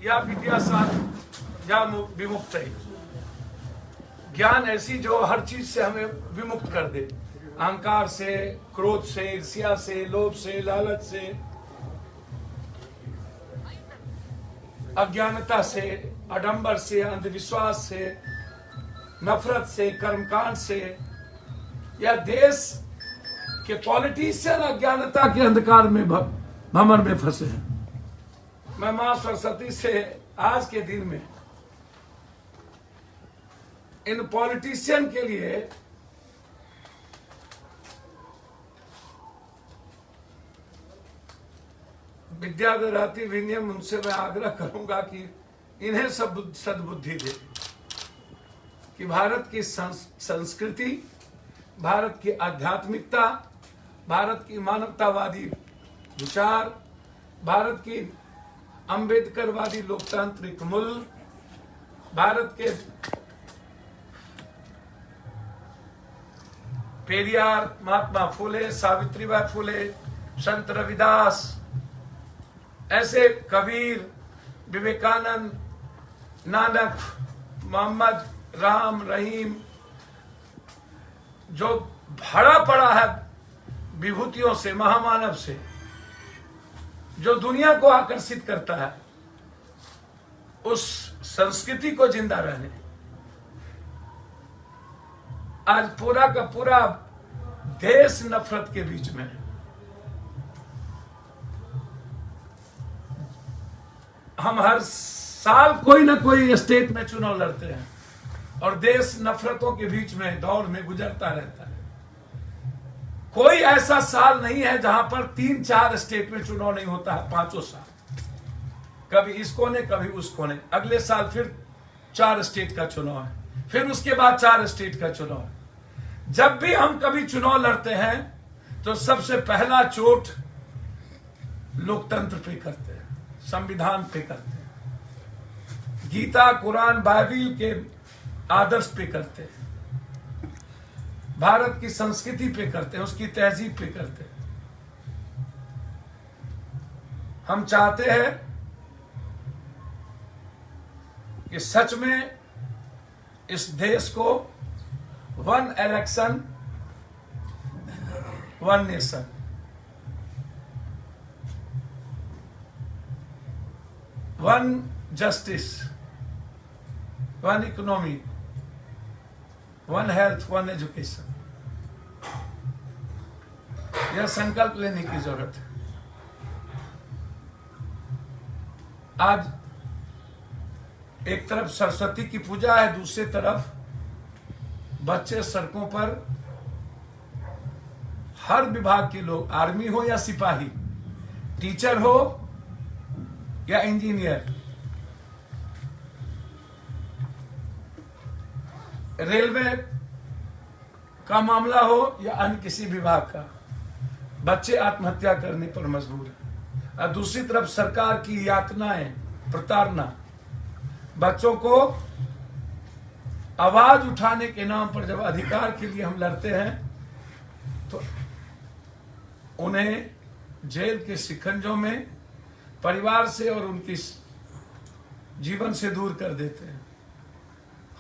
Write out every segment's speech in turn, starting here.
या विद्या साथ या विमुक्त है। ज्ञान ऐसी जो हर चीज से हमें विमुक्त कर दे, अहंकार से, क्रोध से, ईर्ष्या से, लोभ से, लालच से, अज्ञानता से, आडंबर से, अंधविश्वास से, नफरत से, कर्मकांड से, या देश के पॉलिटिशियन अज्ञानता के अंधकार में भंवर में फंसे हैं। मैं मां सरस्वती से आज के दिन में इन पॉलिटिशियन के लिए विद्यादराती विनियम उनसे मैं आग्रह करूंगा कि इन्हें सब सद्बुद्धि दे कि भारत की संस्कृति, भारत की आध्यात्मिकता, भारत की मानवतावादी विचार, भारत की अंबेडकरवादी लोकतांत्रिक मूल्य, भारत के पेरियार, महात्मा फुले, सावित्रीबाई फुले, संत रविदास, ऐसे कबीर, विवेकानंद, नानक, मोहम्मद, राम, रहीम, जो भरा पड़ा है विभूतियों से, महामानव से, जो दुनिया को आकर्षित करता है, उस संस्कृति को जिंदा रहने आज पूरा का पूरा देश नफरत के बीच में है। हम हर साल कोई ना कोई स्टेट में चुनाव लड़ते हैं और देश नफरतों के बीच में दौर में गुजरता रहता है। कोई ऐसा साल नहीं है जहां पर 3-4 स्टेट में चुनाव नहीं होता है। 5 साल, कभी इस कोने कभी उस कोने, अगले साल फिर 4 स्टेट का चुनाव है, फिर उसके बाद 4 स्टेट का चुनाव है। जब भी हम कभी चुनाव लड़ते हैं तो सबसे पहला चोट लोकतंत्र पे करते हैं, संविधान पे करते हैं, गीता, कुरान, बाइबिल के आदर्श पे करते हैं, भारत की संस्कृति पे करते हैं, उसकी तहजीब पे करते हैं। हम चाहते हैं कि सच में इस देश को 1 election 1 nation, one justice, 1 economy, 1 health, 1 education, यह संकल्प लेने की जरूरत है। आज एक तरफ सरस्वती की पूजा है, दूसरी तरफ बच्चे सड़कों पर, हर विभाग के लोग, आर्मी हो या सिपाही, टीचर हो या इंजीनियर, रेलवे का मामला हो या अन्य किसी विभाग का, बच्चे आत्महत्या करने पर मजबूर हैं। और दूसरी तरफ सरकार की यातनाएं, प्रताड़ना, बच्चों को आवाज उठाने के नाम पर जब अधिकार के लिए हम लड़ते हैं तो उन्हें जेल के शिकंजों में, परिवार से और उनकी जीवन से दूर कर देते हैं।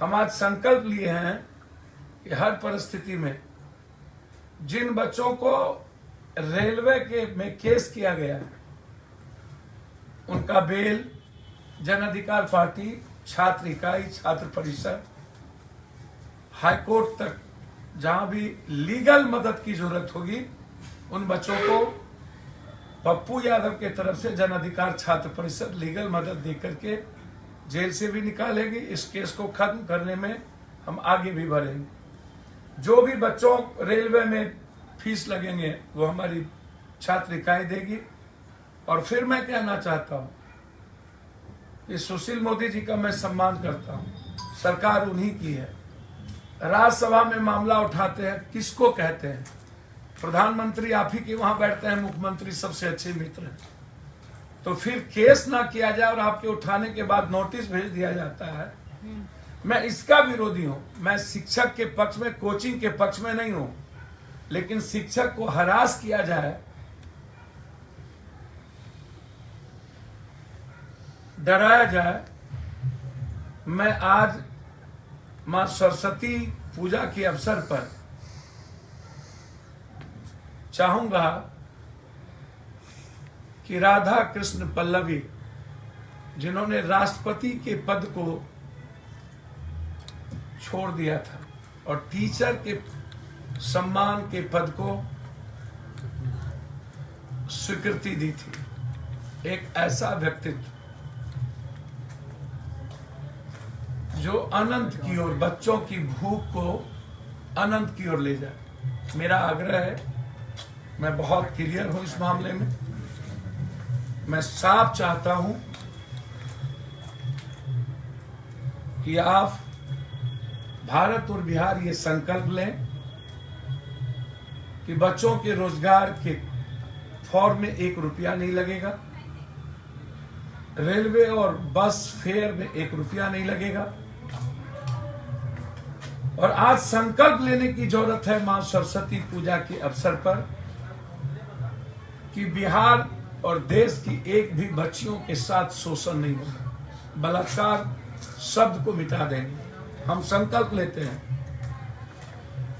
हम आज संकल्प लिए हैं कि हर परिस्थिति में जिन बच्चों को रेलवे के में केस किया गया है, उनका बेल, जन अधिकार पार्टी, छात्र इकाई, छात्र परिषद, हाईकोर्ट तक जहां भी लीगल मदद की जरूरत होगी, उन बच्चों को पप्पू यादव के तरफ से जन अधिकार छात्र परिषद लीगल मदद देकर के जेल से भी निकालेगी। इस केस को खत्म करने में हम आगे भी बढ़ेंगे। जो भी बच्चों रेलवे में फीस लगेंगे वो हमारी छात्र इकाई देगी। और फिर मैं कहना चाहता हूं कि सुशील मोदी जी का मैं सम्मान करता हूं, सरकार उन्हीं की है। राज्यसभा में मामला उठाते हैं, किसको कहते हैं? प्रधानमंत्री आप ही के वहां बैठते हैं, मुख्यमंत्री सबसे अच्छे मित्र हैं। तो फिर केस ना किया जाए और आपके उठाने के बाद नोटिस भेज दिया जाता है। मैं इसका विरोधी हूं। मैं शिक्षक के पक्ष में, कोचिंग के पक्ष में नहीं हूं, लेकिन शिक्षक को हरास किया जाए, डराया जाए। मैं आज मां सरस्वती पूजा के अवसर पर चाहूंगा कि राधा कृष्ण पल्लवी, जिन्होंने राष्ट्रपति के पद को छोड़ दिया था और टीचर के सम्मान के पद को स्वीकृति दी थी, एक ऐसा व्यक्तित्व जो अनंत की ओर, बच्चों की भूख को अनंत की ओर ले जाए। मेरा आग्रह है, मैं बहुत क्लियर हूं इस मामले में, मैं साफ चाहता हूं कि आप भारत और बिहार ये संकल्प लें कि बच्चों के रोजगार के फॉर्म में 1 रुपया नहीं लगेगा, रेलवे और बस फेयर में 1 रुपया नहीं लगेगा। और आज संकल्प लेने की जरूरत है मां सरस्वती पूजा के अवसर पर कि बिहार और देश की एक भी बच्चियों के साथ शोषण नहीं होगा, बलात्कार शब्द को मिटा देंगे। हम संकल्प लेते हैं।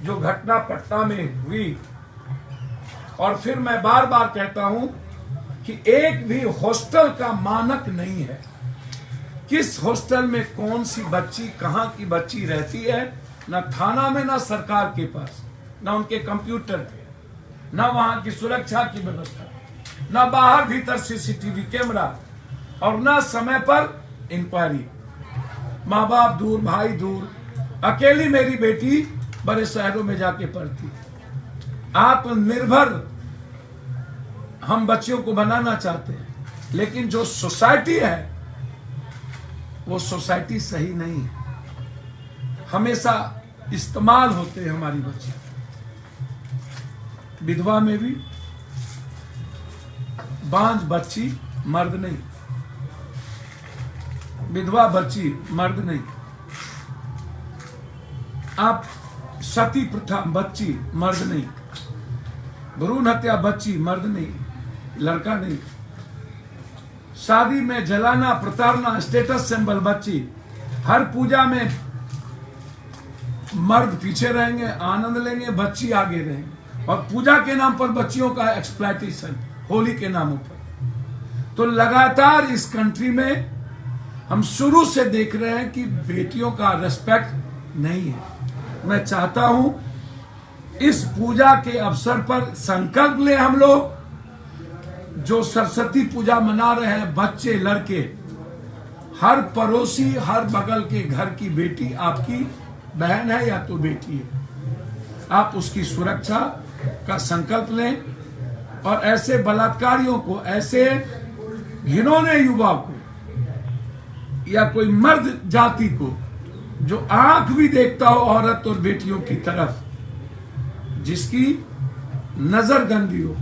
जो घटना पटना में हुई, और फिर मैं बार बार कहता हूं कि एक भी हॉस्टल का मानक नहीं है, किस हॉस्टल में कौन सी बच्ची कहां की बच्ची रहती है, ना थाना में, ना सरकार के पास, ना उनके कंप्यूटर पे, ना वहां की सुरक्षा की व्यवस्था, ना बाहर भीतर सीसीटीवी कैमरा, और ना समय पर इंक्वायरी। माँ बाप दूर, भाई दूर, अकेली मेरी बेटी बड़े शहरों में जाके पढ़ती। आत्मनिर्भर हम बच्चियों को बनाना चाहते हैं, लेकिन जो सोसाइटी है वो सोसाइटी सही नहीं है। हमेशा इस्तेमाल होते हैं हमारी बच्ची। विधवा में भी बांझ बच्ची मर्द नहीं, विधवा बच्ची मर्द नहीं, आप सती प्रथा बच्ची मर्द नहीं, भ्रूण हत्या बच्ची मर्द नहीं, लड़का नहीं, शादी में जलाना, प्रताड़ना, स्टेटस सिंबल बच्ची। हर पूजा में मर्द पीछे रहेंगे, आनंद लेंगे, बच्ची आगे रहेंगे, और पूजा के नाम पर बच्चियों का एक्सप्लॉयटेशन, होली के नामों पर। तो लगातार इस कंट्री में हम शुरू से देख रहे हैं कि बेटियों का रेस्पेक्ट नहीं है। मैं चाहता हूं इस पूजा के अवसर पर संकल्प ले हम लोग, जो सरस्वती पूजा मना रहे हैं बच्चे, लड़के, हर पड़ोसी, हर बगल के घर की बेटी आपकी बहन है या तो बेटी है, आप उसकी सुरक्षा का संकल्प लें। और ऐसे बलात्कारियों को, ऐसे घिनौने युवा को, या कोई मर्द जाति को जो आंख भी देखता हो औरत और बेटियों की तरफ, जिसकी नजर गंदी हो,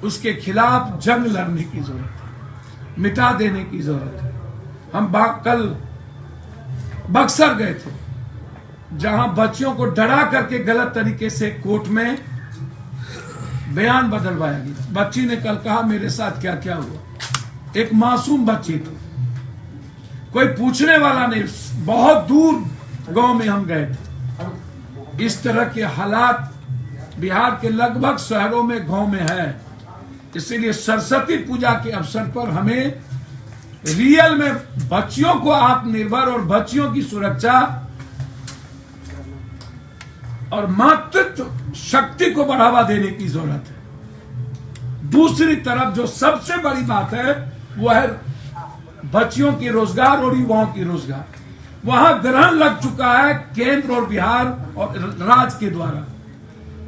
उसके खिलाफ जंग लड़ने की जरूरत है, मिटा देने की जरूरत है। हम कल बक्सर गए थे, जहां बच्चियों को डरा करके गलत तरीके से कोर्ट में बयान बदलवाया गया। बच्ची ने कल कहा मेरे साथ क्या क्या हुआ। एक मासूम बच्ची थी, कोई पूछने वाला नहीं। बहुत दूर गांव में हम गए थे। इस तरह के हालात बिहार के लगभग शहरों में, गांव में है। इसीलिए सरस्वती पूजा के अवसर पर हमें रियल में बच्चियों को आत्मनिर्भर और बच्चियों की सुरक्षा और मातृत्व शक्ति को बढ़ावा देने की जरूरत है। दूसरी तरफ जो सबसे बड़ी बात है वो है बच्चियों की रोजगार और युवाओं की रोजगार। वहां ग्रहण लग चुका है केंद्र और बिहार और राज्य के द्वारा।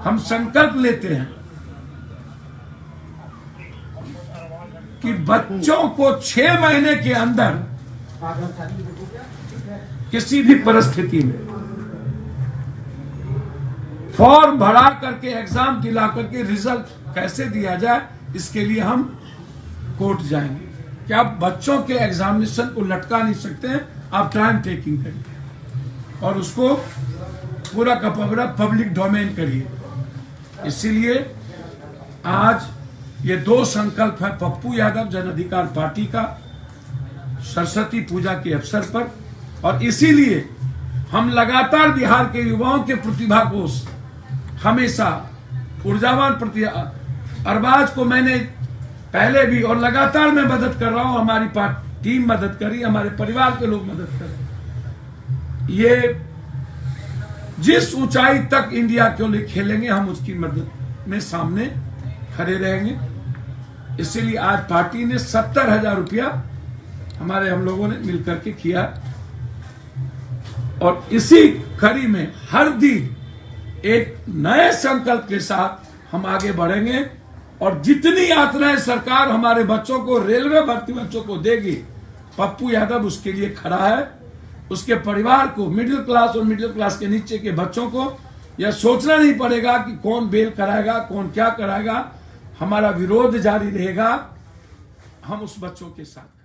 हम संकल्प लेते हैं कि बच्चों को 6 महीने के अंदर किसी भी परिस्थिति में फॉर्म भरा करके, एग्जाम दिला करके रिजल्ट कैसे दिया जाए, इसके लिए हम कोर्ट जाएंगे। क्या आप बच्चों के एग्जामिनेशन को लटका नहीं सकते हैं, आप टाइम टेकिंग करिए और उसको पूरा का पूरा पब्लिक डोमेन करिए। इसीलिए आज ये 2 संकल्प है पप्पू यादव जन अधिकार पार्टी का, सरस्वती पूजा के अवसर पर, और इसीलिए हम लगातार बिहार के युवाओं के प्रतिभा को हमेशा ऊर्जावान अरबाज को मैंने पहले भी और लगातार मैं मदद कर रहा हूं, हमारी टीम मदद करी, हमारे परिवार के लोग मदद करें। ये जिस ऊंचाई तक इंडिया के लिए खेलेंगे हम उसकी मदद में सामने खड़े रहेंगे। इसीलिए आज पार्टी ने 70,000 रुपया हम लोगों ने मिलकर के किया, और इसी कड़ी में हर दिन एक नए संकल्प के साथ हम आगे बढ़ेंगे, और जितनी यातनाएं सरकार हमारे बच्चों को, रेलवे भर्ती बच्चों को देगी, पप्पू यादव उसके लिए खड़ा है। उसके परिवार को, मिडिल क्लास और मिडिल क्लास के नीचे के बच्चों को यह सोचना नहीं पड़ेगा कि कौन बेल कराएगा, कौन क्या कराएगा। हमारा विरोध जारी रहेगा, हम उस बच्चों के साथ।